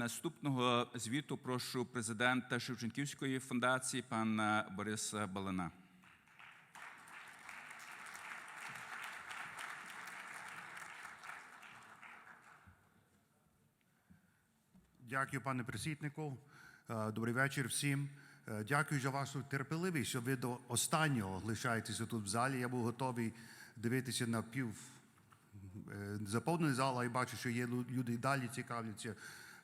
Наступного звіту прошу президента Шевченківської фундації пана Бориса Балана. Дякую, пане присіднику. Добрий вечір всім. Дякую за вашу терпеливість, що ви до останнього лишаєтеся тут в залі. Я був готовий дивитися на заповнений зал, а я бачу, що є люди і далі цікавляться,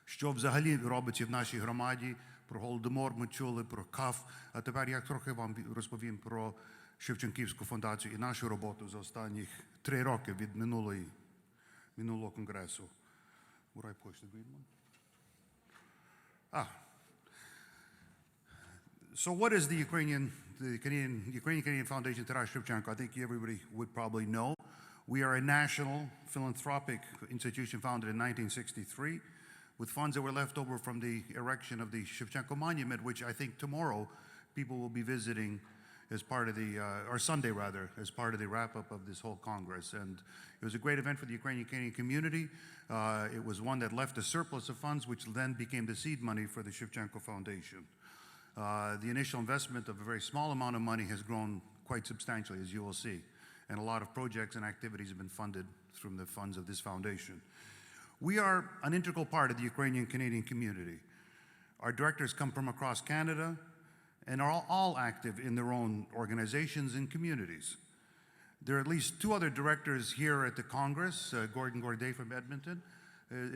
що взагалі робиться в нашій громаді. Про Голодомор ми чули, про КАФ. А тепер я трохи вам розповім про Шевченківську фундацію і нашу роботу за останніх 3 роки від минулого конгресу. Would I push the green one? So what is the Ukrainian Canadian Foundation Taras Shevchenko? I think everybody would probably know. We are a national philanthropic institution founded in 1963 with funds that were left over from the erection of the Shevchenko Monument, which I think tomorrow people will be visiting as part of or Sunday rather, as part of the wrap-up of this whole Congress. And it was a great event for the Ukrainian Canadian community. It was one that left a surplus of funds, which then became the seed money for the Shevchenko Foundation. The initial investment of a very small amount of money has grown quite substantially, as you will see. And a lot of projects and activities have been funded from the funds of this foundation. We are an integral part of the Ukrainian Canadian community. Our directors come from across Canada and are all active in their own organizations and communities. There are at least 2 other directors here at the Congress. Gordon Gourdet from Edmonton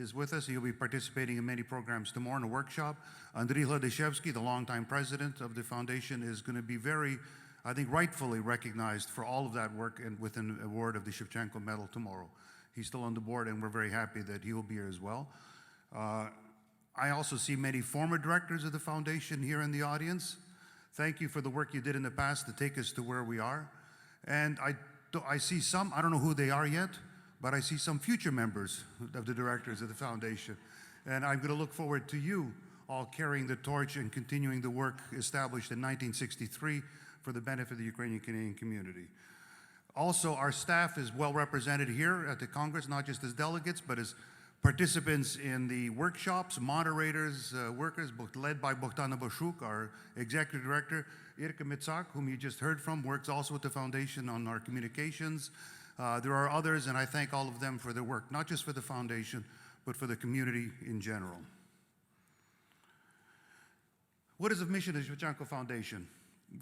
is with us. He'll be participating in many programs tomorrow in a workshop. Andriy Hladishevsky, the longtime president of the foundation, is going to be very, I think, rightfully recognized for all of that work and with an award of the Shevchenko Medal tomorrow. He's still on the board, and we're very happy that he will be here as well. I also see many former directors of the foundation here in the audience. Thank you for the work you did in the past to take us to where we are. And I see some, I don't know who they are yet, but I see some future members of the directors of the foundation. And I'm going to look forward to you all carrying the torch and continuing the work established in 1963 for the benefit of the Ukrainian Canadian community. Also, our staff is well represented here at the Congress, not just as delegates, but as participants in the workshops, moderators, workers, led by Bogdana Bashuk, our executive director. Irka Mitsak, whom you just heard from, works also with the foundation on our communications. There are others, and I thank all of them for their work, not just for the foundation, but for the community in general. What is the mission of the Shevchenko Foundation?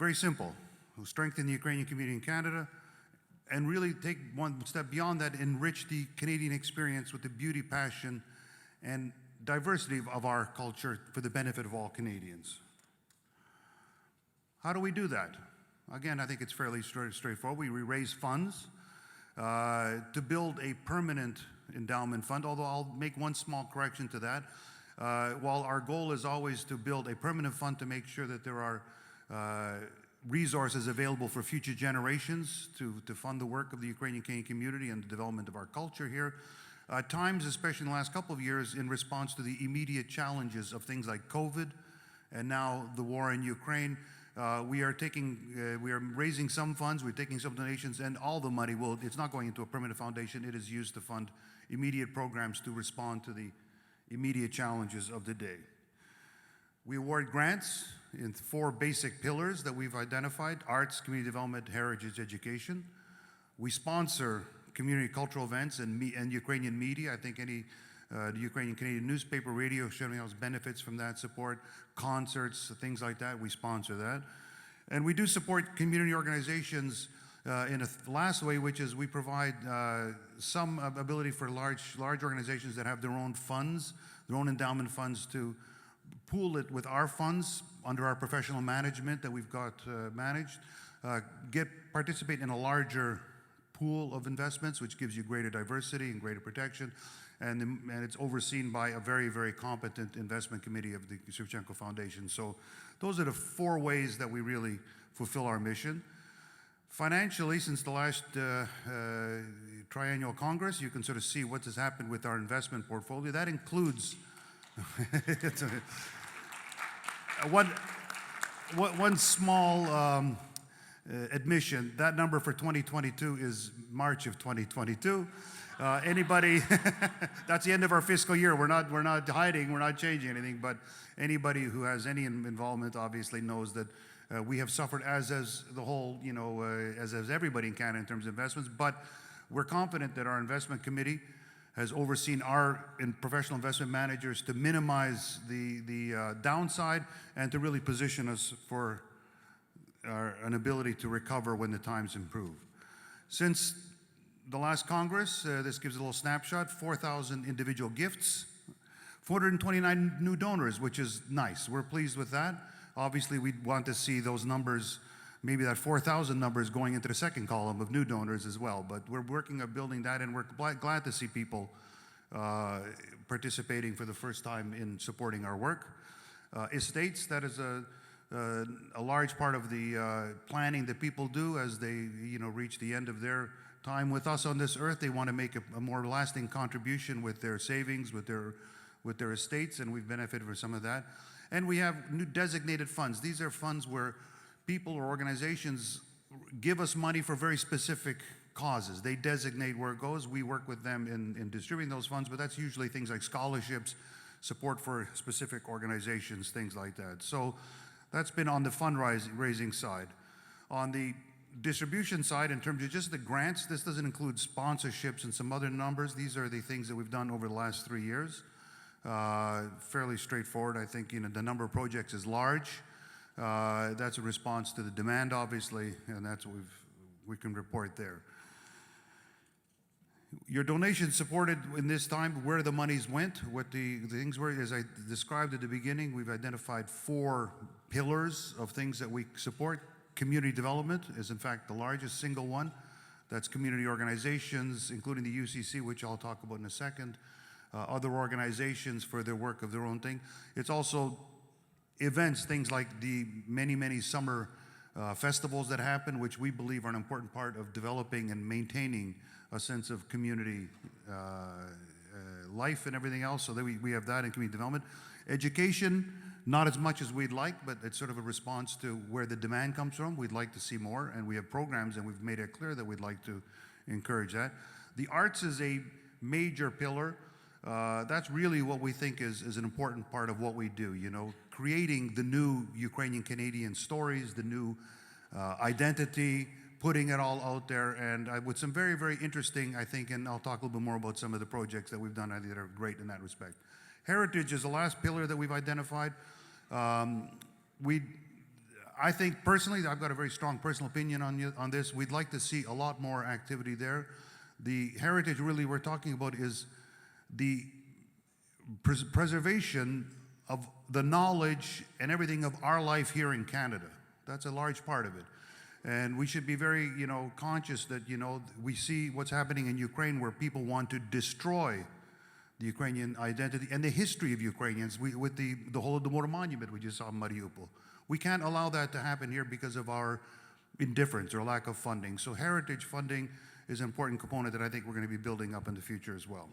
Very simple: to strengthen the Ukrainian community in Canada, and really take one step beyond that, enrich the Canadian experience with the beauty, passion, and diversity of our culture for the benefit of all Canadians. How do we do that? Again, I think it's fairly straightforward. We raise funds to build a permanent endowment fund, although I'll make one small correction to that. While our goal is always to build a permanent fund to make sure that there are resources available for future generations to fund the work of the Ukrainian Canadian community and the development of our culture here. At times, especially in the last couple of years, in response to the immediate challenges of things like COVID and now the war in Ukraine, we are raising some funds, we're taking some donations, and all the money it's not going into a permanent foundation. It is used to fund immediate programs to respond to the immediate challenges of the day. We award grants in 4 basic pillars that we've identified: arts, community development, heritage, education. We sponsor community cultural events and Ukrainian media. I think any the Ukrainian Canadian newspaper, radio, Shevchenko benefits from that support. Concerts, things like that, we sponsor that. And we do support community organizations in a last way, which is we provide some ability for large organizations that have their own funds, their own endowment funds, to pool it with our funds under our professional management that we've got managed, participate in a larger pool of investments, which gives you greater diversity and greater protection, and it's overseen by a very, very competent investment committee of the Shevchenko Foundation. So those are the 4 ways that we really fulfill our mission. Financially, since the last Triennial Congress, you can sort of see what has happened with our investment portfolio. That includes one small admission. That number for 2022 is March of 2022. Anybody, that's the end of our fiscal year. We're not hiding, we're not changing anything, but anybody who has any involvement obviously knows that we have suffered, as the whole, as everybody in Canada in terms of investments, but we're confident that our investment committee has overseen our professional investment managers to minimize the downside and to really position us for an ability to recover when the times improve. Since the last Congress, this gives a little snapshot, 4,000 individual gifts, 429 new donors, which is nice. We're pleased with that. Obviously, we'd want to see those numbers, maybe that 4,000 numbers going into the second column of new donors as well. But we're working on building that, and we're glad to see people participating for the first time in supporting our work. Estates, that is a large part of the planning that people do as they reach the end of their time with us on this earth. They want to make a more lasting contribution with their savings, with their estates, and we've benefited from some of that. And we have new designated funds. These are funds where people or organizations give us money for very specific causes. They designate where it goes. We work with them in distributing those funds, but that's usually things like scholarships, support for specific organizations, things like that. So that's been on the fundraising side. On the distribution side, in terms of just the grants, this doesn't include sponsorships and some other numbers. These are the things that we've done over the last 3 years. Fairly straightforward. I think the number of projects is large. That's a response to the demand, obviously, and that's what we can report there. Your donations supported in this time where the monies went, what the things were. As I described at the beginning, we've identified 4 pillars of things that we support. Community development is in fact the largest single one. That's community organizations, including the UCC, which I'll talk about in a second. Other organizations for their work of their own thing. It's also events, things like the many summer festivals that happen, which we believe are an important part of developing and maintaining a sense of community life and everything else. So that we have that in community development. Education, not as much as we'd like, but it's sort of a response to where the demand comes from. We'd like to see more, and we have programs, and we've made it clear that we'd like to encourage that. The arts is a major pillar. That's really what we think is an important part of what we do, creating the new Ukrainian Canadian stories, the new identity, putting it all out there, and with some very interesting, I think, and I'll talk a little bit more about some of the projects that we've done that are great in that respect. Heritage is the last pillar that we've identified. I think personally, I've got a very strong personal opinion on this. We'd like to see a lot more activity there. The heritage really we're talking about is the preservation of the knowledge and everything of our life here in Canada. That's a large part of it. And we should be very, conscious that, we see what's happening in Ukraine where people want to destroy the Ukrainian identity and the history of Ukrainians with the Holodomor monument we just saw in Mariupol. We can't allow that to happen here because of our indifference or lack of funding. So heritage funding is an important component that I think we're going to be building up in the future as well.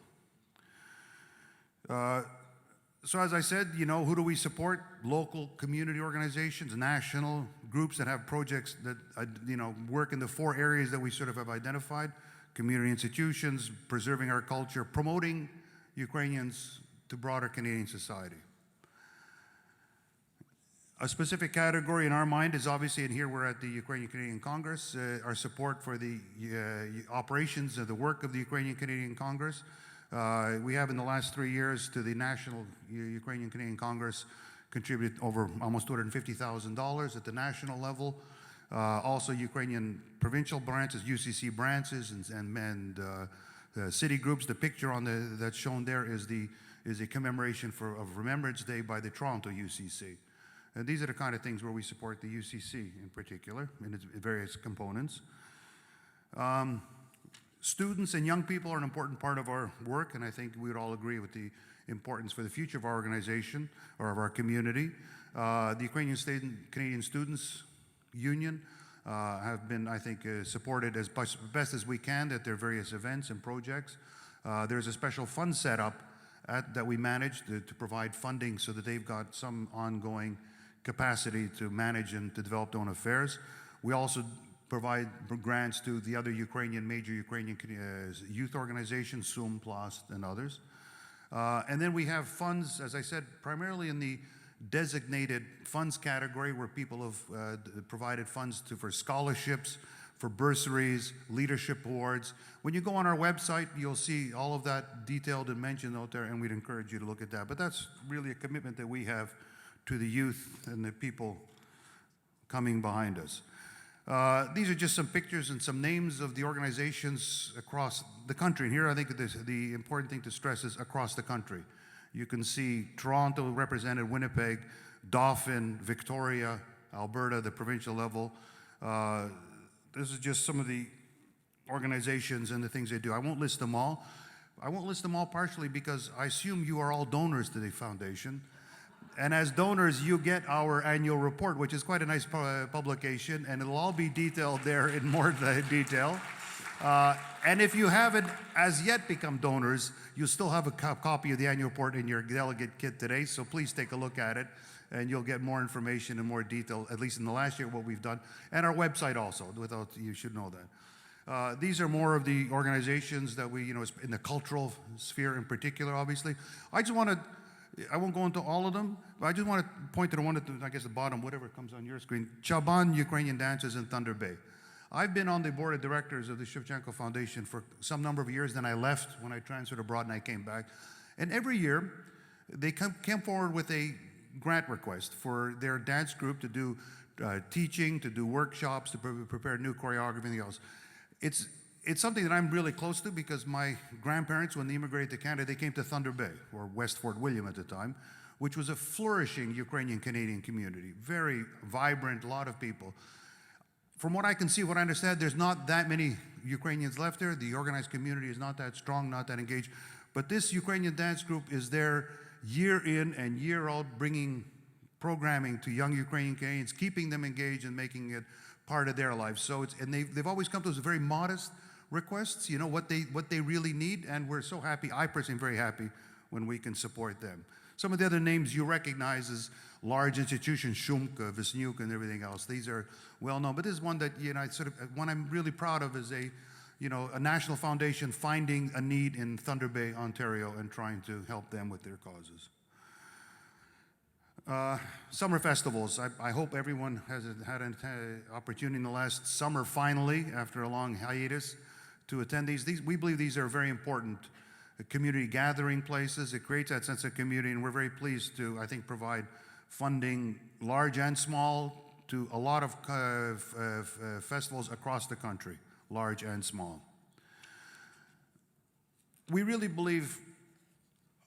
So as I said, who do we support? Local community organizations, national groups that have projects that, work in the 4 areas that we sort of have identified. Community institutions, preserving our culture, promoting Ukrainians to broader Canadian society. A specific category in our mind is obviously, and here we're at the Ukrainian Canadian Congress, our support for the operations of the work of the Ukrainian Canadian Congress. We have in the last 3 years to the National Ukrainian Canadian Congress contributed over almost $250,000 at the national level. Also Ukrainian provincial branches, UCC branches, and city groups. The picture that's shown there is a commemoration of Remembrance Day by the Toronto UCC. And these are the kind of things where we support the UCC in particular in its various components. Students and young people are an important part of our work, and I think we would all agree with the importance for the future of our organization or of our community. The Ukrainian Canadian Students Union have been, I think, supported as best as we can at their various events and projects. There's a special fund set up that we manage to provide funding so that they've got some ongoing capacity to manage and to develop their own affairs. We also provide grants to the other major Ukrainian youth organizations, SUM, PLAST, and others. And then we have funds, as I said, primarily in the designated funds category, where people have provided funds for scholarships, for bursaries, leadership awards. When you go on our website, you'll see all of that detailed and mentioned out there, and we'd encourage you to look at that. But that's really a commitment that we have to the youth and the people coming behind us. These are just some pictures and some names of the organizations across the country. And here I think the important thing to stress is across the country. You can see Toronto represented, Winnipeg, Dauphin, Victoria, Alberta, the provincial level. This is just some of the organizations and the things they do. I won't list them all. I won't list them all partially because I assume you are all donors to the foundation. And as donors, you get our annual report, which is quite a nice publication, and it'll all be detailed there in more detail. And if you haven't as yet become donors, you still have a copy of the annual report in your delegate kit today, so please take a look at it, and you'll get more information and more detail, at least in the last year, what we've done, and our website also, you should know that. These are more of the organizations that we, in the cultural sphere in particular, obviously. I won't go into all of them, but I just want to point to the one at the bottom, whatever comes on your screen, Chaban Ukrainian Dancers in Thunder Bay. I've been on the board of directors of the Shevchenko Foundation for some number of years. Then I left when I transferred abroad and I came back. And every year, they came forward with a grant request for their dance group to do teaching, to do workshops, to prepare new choreography, everything else. It's something that I'm really close to because my grandparents, when they immigrated to Canada, they came to Thunder Bay, or West Fort William at the time, which was a flourishing Ukrainian-Canadian community. Very vibrant, a lot of people. From what I can see, what I understand, there's not that many Ukrainians left there. The organized community is not that strong, not that engaged. But this Ukrainian dance group is there year in and year out, bringing programming to young Ukrainian Canadians, keeping them engaged and making it part of their lives. So they've always come to us with very modest requests, what they really need, and we're so happy. I personally am very happy when we can support them. Some of the other names you recognize as large institutions, Shumka, Visnyuk, and everything else. These are well known, but this is one that one I'm really proud of is a national foundation finding a need in Thunder Bay, Ontario, and trying to help them with their causes. Summer festivals. I hope everyone has had an opportunity in the last summer, finally, after a long hiatus, to attend these. We believe these are very important community gathering places. It creates that sense of community, and we're very pleased to, I think, provide funding, large and small, to a lot of festivals across the country, large and small. We really believe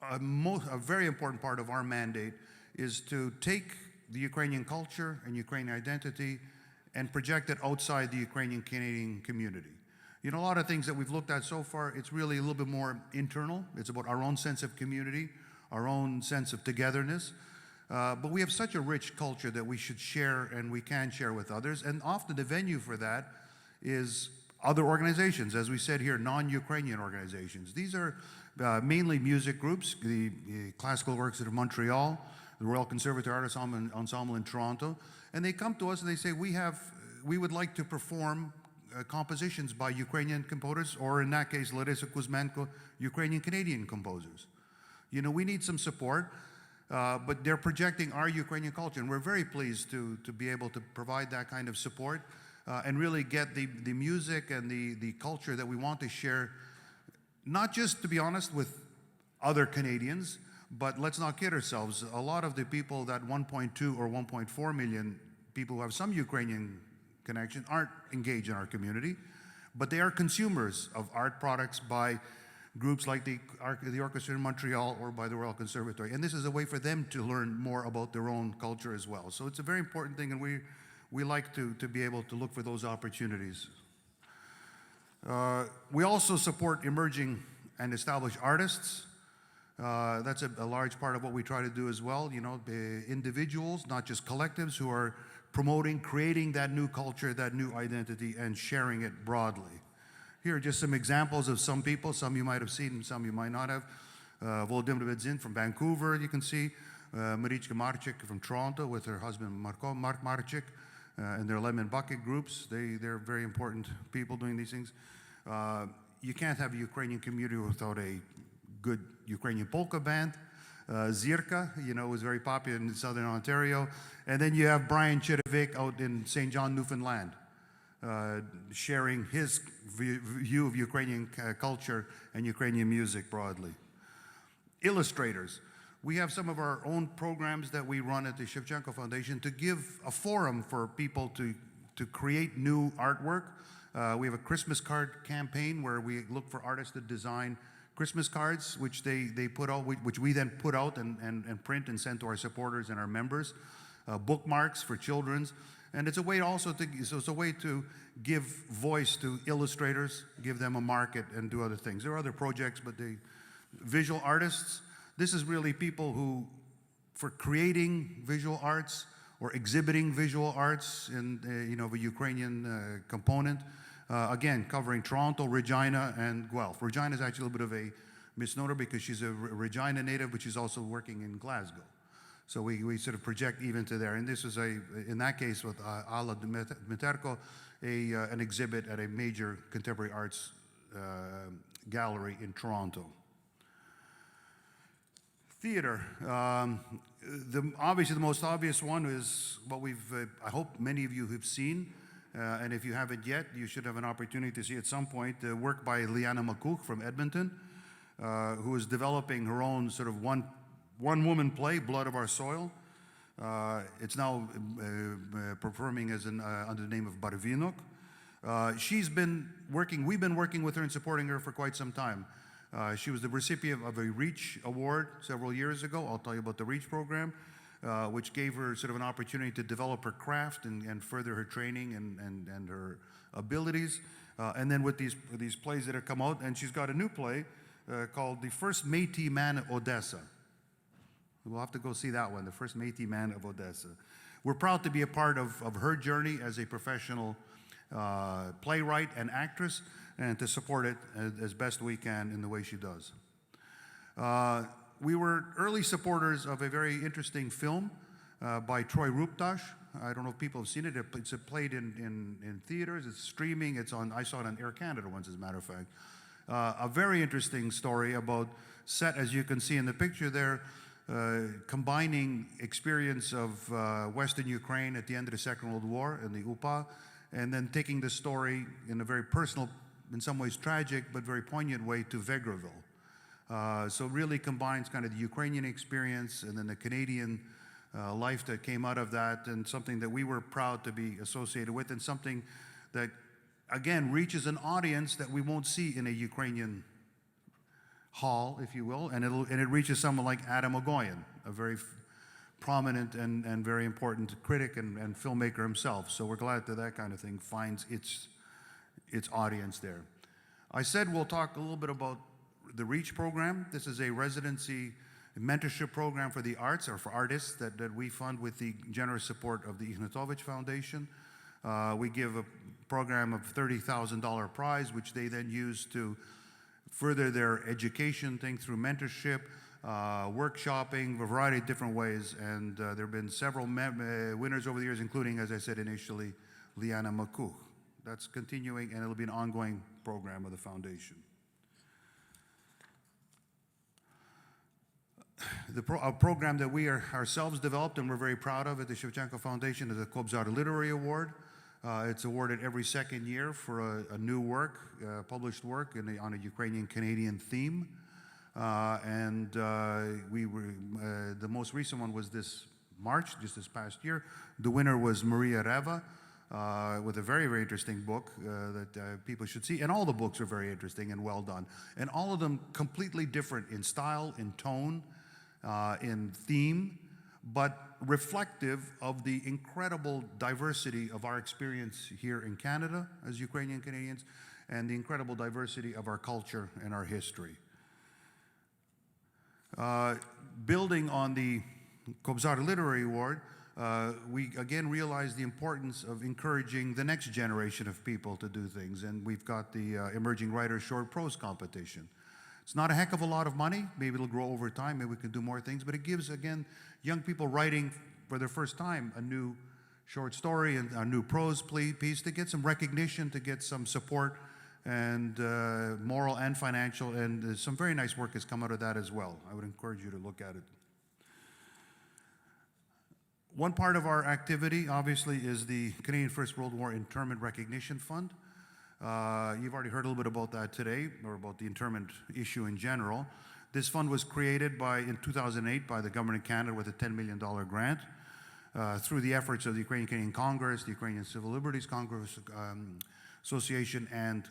a very important part of our mandate is to take the Ukrainian culture and Ukrainian identity and project it outside the Ukrainian-Canadian community. A lot of things that we've looked at so far, it's really a little bit more internal. It's about our own sense of community, our own sense of togetherness. But we have such a rich culture that we should share and we can share with others. And often the venue for that is other organizations, as we said here, non-Ukrainian organizations. These are mainly music groups, the Classical Orchestra of Montreal, the Royal Conservatory Artists Ensemble in Toronto, and they come to us and they say, we would like to perform compositions by Ukrainian composers, or in that case, Larisa Kuzmenko, Ukrainian-Canadian composers. We need some support, but they're projecting our Ukrainian culture, and we're very pleased to be able to provide that kind of support and really get the music and the culture that we want to share, not just, to be honest, with other Canadians, but let's not kid ourselves. A lot of the people, that 1.2 or 1.4 million people who have some Ukrainian connection, aren't engaged in our community, but they are consumers of art products by groups like the Orchestra in Montreal or by the Royal Conservatory. And this is a way for them to learn more about their own culture as well. So it's a very important thing, and we like to be able to look for those opportunities. We also support emerging and established artists. That's a large part of what we try to do as well. The individuals, not just collectives, who are promoting, creating that new culture, that new identity, and sharing it broadly. Here are just some examples of some people. Some you might have seen, some you might not have. Volodymyr Bedzin from Vancouver, you can see. Marichka Marchik from Toronto with her husband Mark Marchik. and their lemon bucket groups. They're very important people doing these things. You can't have a Ukrainian community without a good Ukrainian polka band. Zirka, was very popular in southern Ontario. And then you have Brian Chidovik out in St. John, Newfoundland, sharing his view of Ukrainian culture and Ukrainian music broadly. Illustrators. We have some of our own programs that we run at the Shevchenko Foundation to give a forum for people to create new artwork. We have a Christmas card campaign where we look for artists to design Christmas cards, which they put out, which we then put out and print and send to our supporters and our members. Bookmarks for children's. And it's a way also to give voice to illustrators, give them a market and do other things. There are other projects, but visual artists, this is really people who, for creating visual arts or exhibiting visual arts in a Ukrainian component, again, covering Toronto, Regina, and Guelph. Regina is actually a little bit of a misnomer because she's a Regina native, but she's also working in Glasgow. So we sort of project even to there. And this is in that case with Ala Dmiterko, an exhibit at a major contemporary arts gallery in Toronto. Theater. Obviously the most obvious one is what I hope many of you have seen. And if you haven't yet, you should have an opportunity to see at some point the work by Liana Makuk from Edmonton, who is developing her own sort of one-woman play, Blood of Our Soil. It's now performing as under the name of Barvinok. We've been working with her and supporting her for quite some time. She was the recipient of a REACH award several years ago. I'll tell you about the REACH program, which gave her sort of an opportunity to develop her craft and further her training and her abilities. And then with these plays that have come out, and she's got a new play called The First Métis Man of Odessa. We'll have to go see that one, The First Métis Man of Odessa. We're proud to be a part of her journey as a professional playwright and actress, and to support it as best we can in the way she does. We were early supporters of a very interesting film by Troy Ruptash. I don't know if people have seen it. It's played in theaters. It's streaming. I saw it on Air Canada once, as a matter of fact. A very interesting story set, as you can see in the picture there, combining experience of Western Ukraine at the end of the Second World War in the UPA, and then taking the story in a very personal, in some ways tragic, but very poignant way to Vegreville. So really combines kind of the Ukrainian experience and then the Canadian life that came out of that, and something that we were proud to be associated with, and something that, again, reaches an audience that we won't see in a Ukrainian hall, if you will, and it reaches someone like Adam Ogoyan, a very prominent and very important critic and filmmaker himself. So we're glad that kind of thing finds its audience there. I said we'll talk a little bit about the REACH program. This is a residency mentorship program for the arts, or for artists, that we fund with the generous support of the Ignatowicz Foundation. We give a program of $30,000 prize, which they then use to further their education thing through mentorship, workshopping, a variety of different ways. And there have been several winners over the years, including, as I said initially, Liana Makuk. That's continuing, and it'll be an ongoing program of the foundation. A program that we ourselves developed and we're very proud of at the Shevchenko Foundation is the Kobzar Literary Award. It's awarded every second year for a new work, published work on a Ukrainian-Canadian theme. The most recent one was this March, just this past year. The winner was Maria Reva, with a very, very interesting book that people should see. And all the books are very interesting and well done. And all of them completely different in style, in tone, in theme, but reflective of the incredible diversity of our experience here in Canada as Ukrainian Canadians, and the incredible diversity of our culture and our history. Building on the Kobzar Literary Award, we again realize the importance of encouraging the next generation of people to do things, and we've got the Emerging Writers Short Prose Competition. It's not a heck of a lot of money. Maybe it'll grow over time. Maybe we can do more things, but it gives, again, young people writing for their first time a new short story and a new prose piece to get some recognition, to get some support and moral and financial, and some very nice work has come out of that as well. I would encourage you to look at it. One part of our activity, obviously, is the Canadian First World War Internment Recognition Fund. You've already heard a little bit about that today, or about the internment issue in general. This fund was created in 2008 by the Government of Canada with a $10 million grant through the efforts of the Ukrainian Canadian Congress, the Ukrainian Civil Liberties Congress Association, and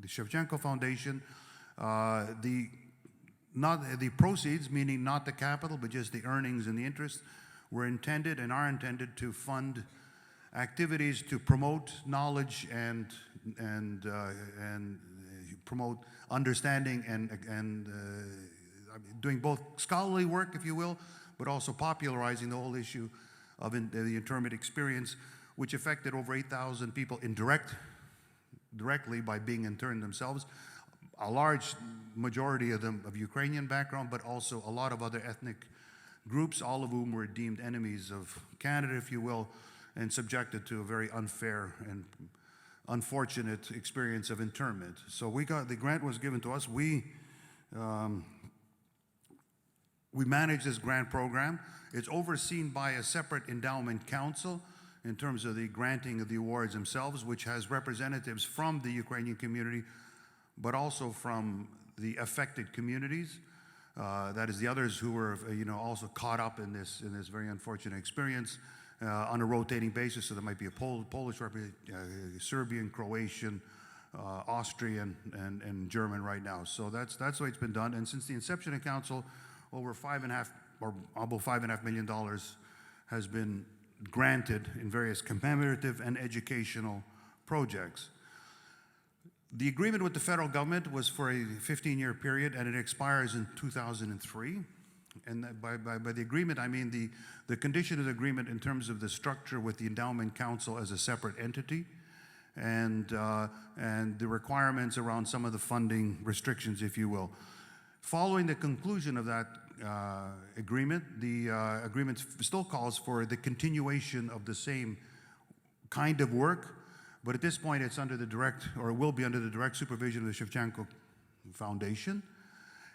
the Shevchenko Foundation. The proceeds, meaning not the capital, but just the earnings and the interest, were intended and are intended to fund activities to promote knowledge and promote understanding and doing both scholarly work, if you will, but also popularizing the whole issue of the internment experience, which affected over 8,000 people directly by being interned themselves. A large majority of them of Ukrainian background, but also a lot of other ethnic groups, all of whom were deemed enemies of Canada, if you will, and subjected to a very unfair and unfortunate experience of internment. So the grant was given to us. We manage this grant program. It's overseen by a separate endowment council in terms of the granting of the awards themselves, which has representatives from the Ukrainian community, but also from the affected communities. That is the others who were, also caught up in this very unfortunate experience on a rotating basis. So there might be a Polish Serbian, Croatian, Austrian, and German right now. So that's the way it's been done. And since the inception of council, over about $5.5 million has been granted in various commemorative and educational projects. The agreement with the federal government was for a 15-year period, and it expires in 2003. And by the agreement, I mean the condition of the agreement in terms of the structure with the endowment council as a separate entity, and the requirements around some of the funding restrictions, if you will. Following the conclusion of that agreement, the agreement still calls for the continuation of the same kind of work, but at this point it's under the direct, or will be under the direct supervision of the Shevchenko Foundation.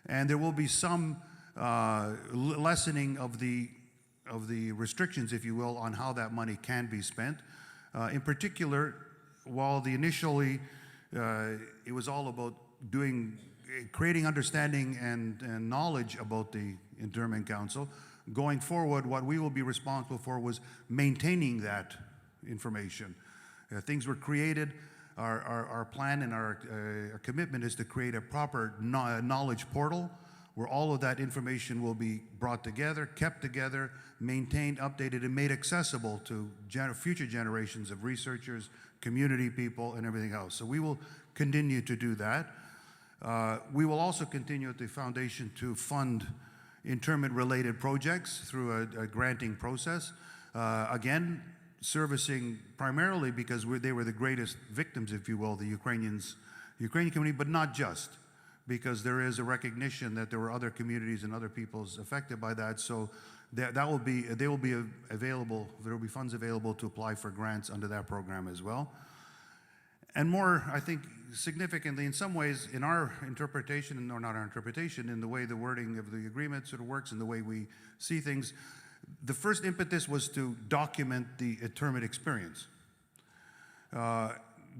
And there will be some lessening of the restrictions, if you will, on how that money can be spent. In particular, while initially it was all about creating understanding and knowledge about the Internment Council, going forward, what we will be responsible for was maintaining that information. Things were created. Our plan and our commitment is to create a proper knowledge portal where all of that information will be brought together, kept together, maintained, updated, and made accessible to future generations of researchers, community people, and everything else. So we will continue to do that. We will also continue at the foundation to fund internment-related projects through a granting process. Again, servicing primarily because they were the greatest victims, if you will, the Ukrainian community, but not just, because there is a recognition that there were other communities and other peoples affected by that. So they will be available. There will be funds available to apply for grants under that program as well. And more, I think, significantly, in some ways, in our interpretation, or not our interpretation, in the way the wording of the agreement sort of works and the way we see things, the first impetus was to document the internment experience.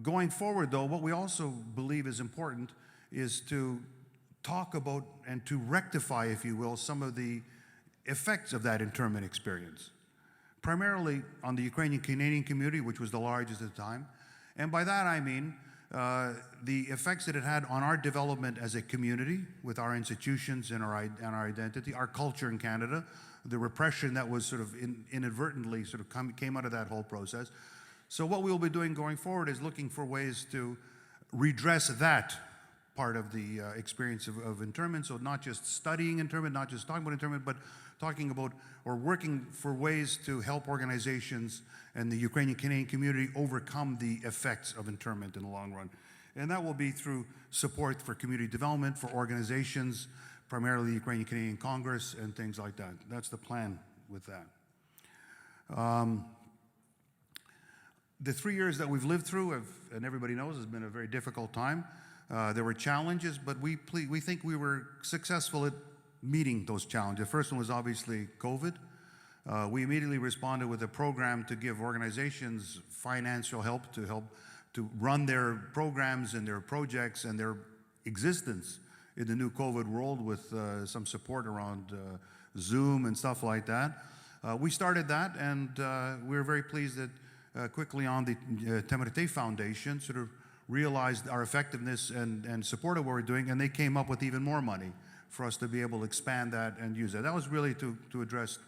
Going forward, though, what we also believe is important is to talk about and to rectify, if you will, some of the effects of that internment experience, primarily on the Ukrainian Canadian community, which was the largest at the time. And by that I mean the effects that it had on our development as a community, with our institutions and our identity, our culture in Canada, the repression that was sort of inadvertently sort of came out of that whole process. So what we will be doing going forward is looking for ways to redress that part of the experience of internment. So not just studying internment, not just talking about internment, but talking about or working for ways to help organizations and the Ukrainian Canadian community overcome the effects of internment in the long run. And that will be through support for community development, for organizations, primarily the Ukrainian Canadian Congress and things like that. That's the plan with that. The 3 years that we've lived through, and everybody knows, has been a very difficult time. There were challenges, but we think we were successful at meeting those challenges. The first one was obviously COVID. We immediately responded with a program to give organizations financial help to run their programs and their projects and their existence in the new COVID world with some support around Zoom and stuff like that. We started that, and we were very pleased that quickly on the XXVII Foundation sort of realized our effectiveness and supported what we're doing, and they came up with even more money for us to be able to expand that and use that. That was really to address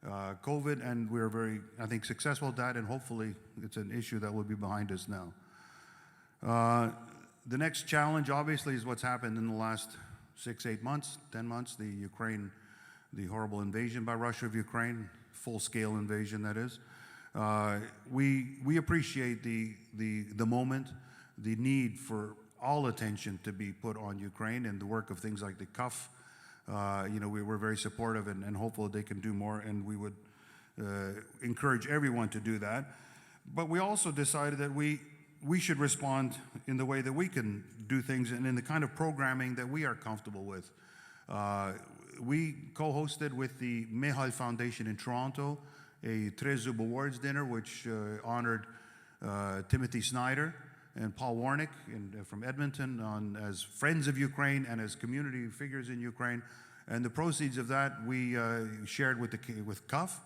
COVID, and we were very, I think, successful at that, and hopefully it's an issue that will be behind us now. The next challenge, obviously, is what's happened in the last 6, 8 months, 10 months, the horrible invasion by Russia of Ukraine, full-scale invasion, that is. We appreciate the moment, the need for all attention to be put on Ukraine and the work of things like the CUF. We're very supportive and hopeful they can do more, and we would encourage everyone to do that. But we also decided that we should respond in the way that we can do things and in the kind of programming that we are comfortable with. We co-hosted with the Mehal Foundation in Toronto a Trezub Awards dinner, which honored Timothy Snyder and Paul Warnick from Edmonton as friends of Ukraine and as community figures in Ukraine. And the proceeds of that we shared with CUF.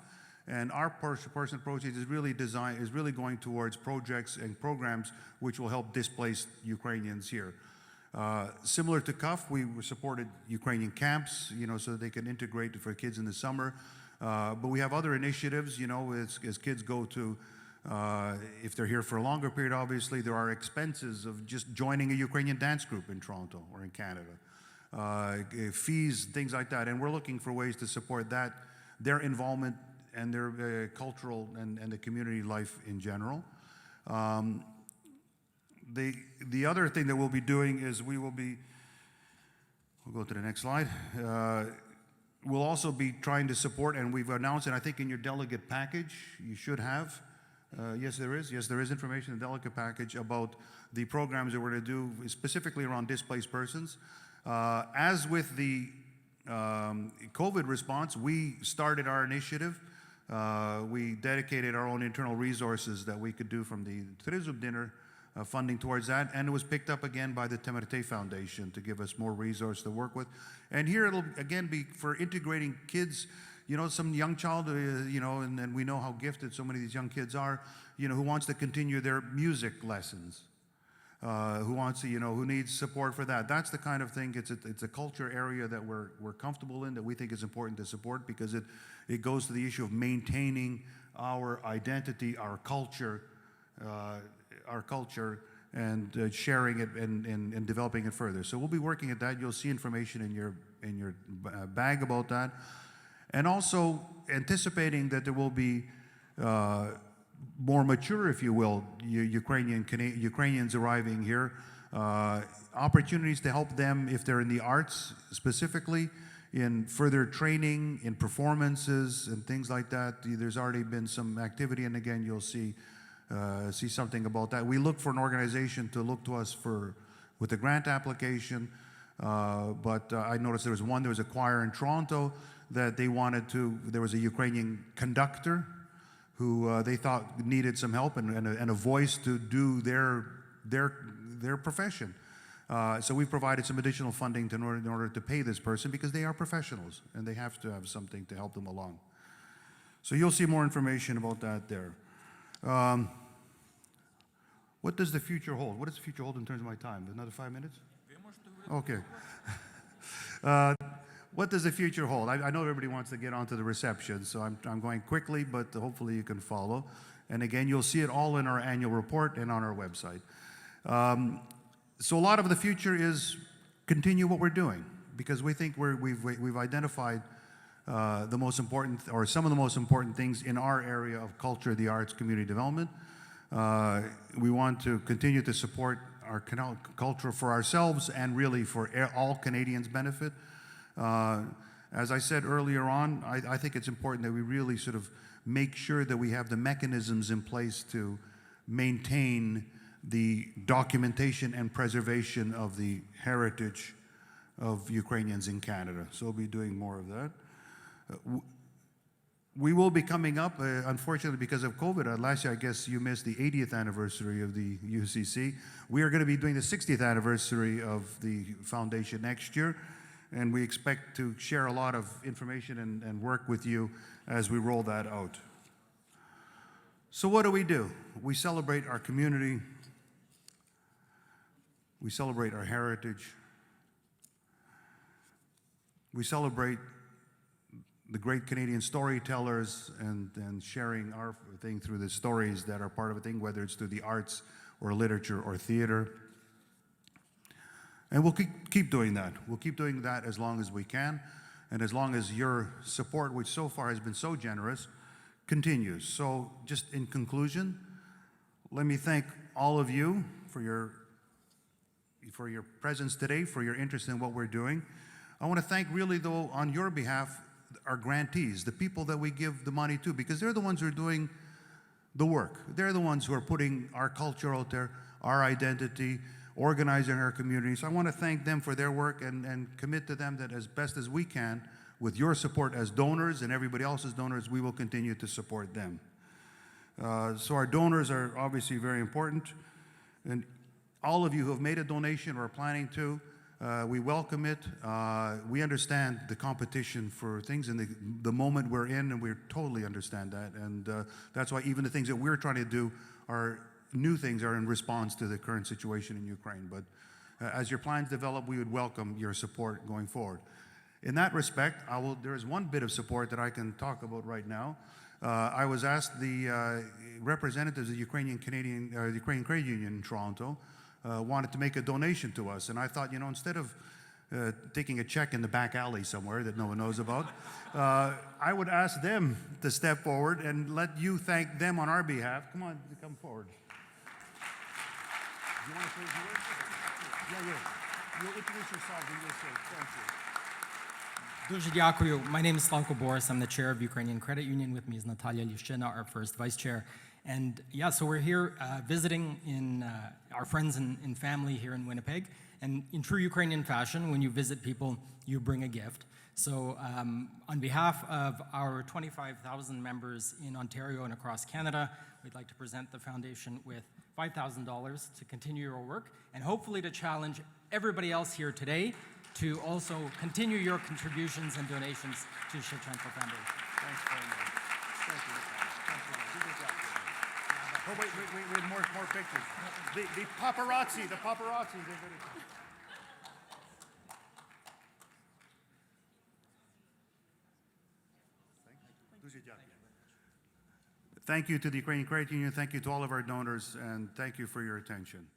And our portion of proceeds is really going towards projects and programs which will help displaced Ukrainians here. Similar to CUF, we supported Ukrainian camps, so that they can integrate for kids in the summer. But we have other initiatives, as kids go to, if they're here for a longer period, obviously, there are expenses of just joining a Ukrainian dance group in Toronto or in Canada. Fees, things like that. And we're looking for ways to support that, their involvement and their cultural and the community life in general. The other thing that we'll be doing is we'll go to the next slide. We'll also be trying to support, and we've announced, and I think in your delegate package, you should have, yes there is information in the delegate package about the programs that we're going to do specifically around displaced persons. As with the COVID response, we started our initiative. We dedicated our own internal resources that we could do from the Trezub dinner funding towards that, and it was picked up again by the XXVII Foundation to give us more resources to work with. And here it'll again be for integrating kids, some young child, and we know how gifted so many of these young kids are, who wants to continue their music lessons, who wants to, who needs support for that. That's the kind of thing. It's a culture area that we're comfortable in, that we think is important to support, because it goes to the issue of maintaining our identity, our culture, and sharing it and developing it further. So we'll be working at that. You'll see information in your bag about that, and also anticipating that there will be more mature, if you will, Ukrainians arriving here, opportunities to help them if they're in the arts, specifically in further training, in performances and things like that. There's already been some activity, and again, you'll see something about that. We look for an organization to look to us with a grant application, but I noticed there was a choir in Toronto that there was a Ukrainian conductor who they thought needed some help and a voice to do their profession. So we provided some additional funding in order to pay this person, because they are professionals and they have to have something to help them along. So you'll see more information about that there. What does the future hold? What does the future hold in terms of my time? Another 5 minutes? Okay. What does the future hold? I know everybody wants to get onto the reception, so I'm going quickly, but hopefully you can follow. And again, you'll see it all in our annual report and on our website. So a lot of the future is continue what we're doing, because we think we've identified the most important, or some of the most important things in our area of culture, the arts, community development. We want to continue to support our culture for ourselves and really for all Canadians' benefit. As I said earlier on, I think it's important that we really sort of make sure that we have the mechanisms in place to maintain the documentation and preservation of the heritage of Ukrainians in Canada. So we'll be doing more of that. We will be coming up, unfortunately because of COVID, last year I guess you missed the 80th anniversary of the UCC. We are going to be doing the 60th anniversary of the foundation next year, and we expect to share a lot of information and work with you as we roll that out. So what do? We celebrate our community, we celebrate our heritage, we celebrate the great Canadian storytellers and sharing our thing through the stories that are part of a thing, whether it's through the arts or literature or theater. And we'll keep doing that. We'll keep doing that as long as we can, and as long as your support, which so far has been so generous, continues. So just in conclusion, let me thank all of you for your presence today, for your interest in what we're doing. I want to thank really, though, on your behalf, our grantees, the people that we give the money to, because they're the ones who are doing the work. They're the ones who are putting our culture out there, our identity, organizing our community. So I want to thank them for their work and commit to them that as best as we can, with your support as donors and everybody else's donors, we will continue to support them. So our donors are obviously very important. And all of you who have made a donation or are planning to, we welcome it. We understand the competition for things and the moment we're in, and we totally understand that. And that's why even the things that we're trying to do are new things, are in response to the current situation in Ukraine. But as your plans develop, we would welcome your support going forward. In that respect, there is one bit of support that I can talk about right now. I was asked, the representatives of the Ukrainian Credit Union in Toronto wanted to make a donation to us. And I thought, instead of taking a check in the back alley somewhere that no one knows about, I would ask them to step forward and let you thank them on our behalf. Come on, come forward. Do you want to say a few words? Yeah. You'll introduce yourself and you'll say thank you. Дуже дякую. My name is Slavko Boris. I'm the chair of Ukrainian Credit Union. With me is Natalia Lyushchina, our first vice chair. And yeah, so we're here visiting in our friends and family here in Winnipeg. And in true Ukrainian fashion, when you visit people, you bring a gift. So on behalf of our 25,000 members in Ontario and across Canada, we'd like to present the foundation with $5,000 to continue your work and hopefully to challenge everybody else here today to also continue your contributions and donations to Shevchenko Foundation. Thanks very much. Thank you. Oh, wait, more pictures. The paparazzi, they're going to... Thank you to the Ukrainian Credit Union, thank you to all of our donors, and thank you for your attention.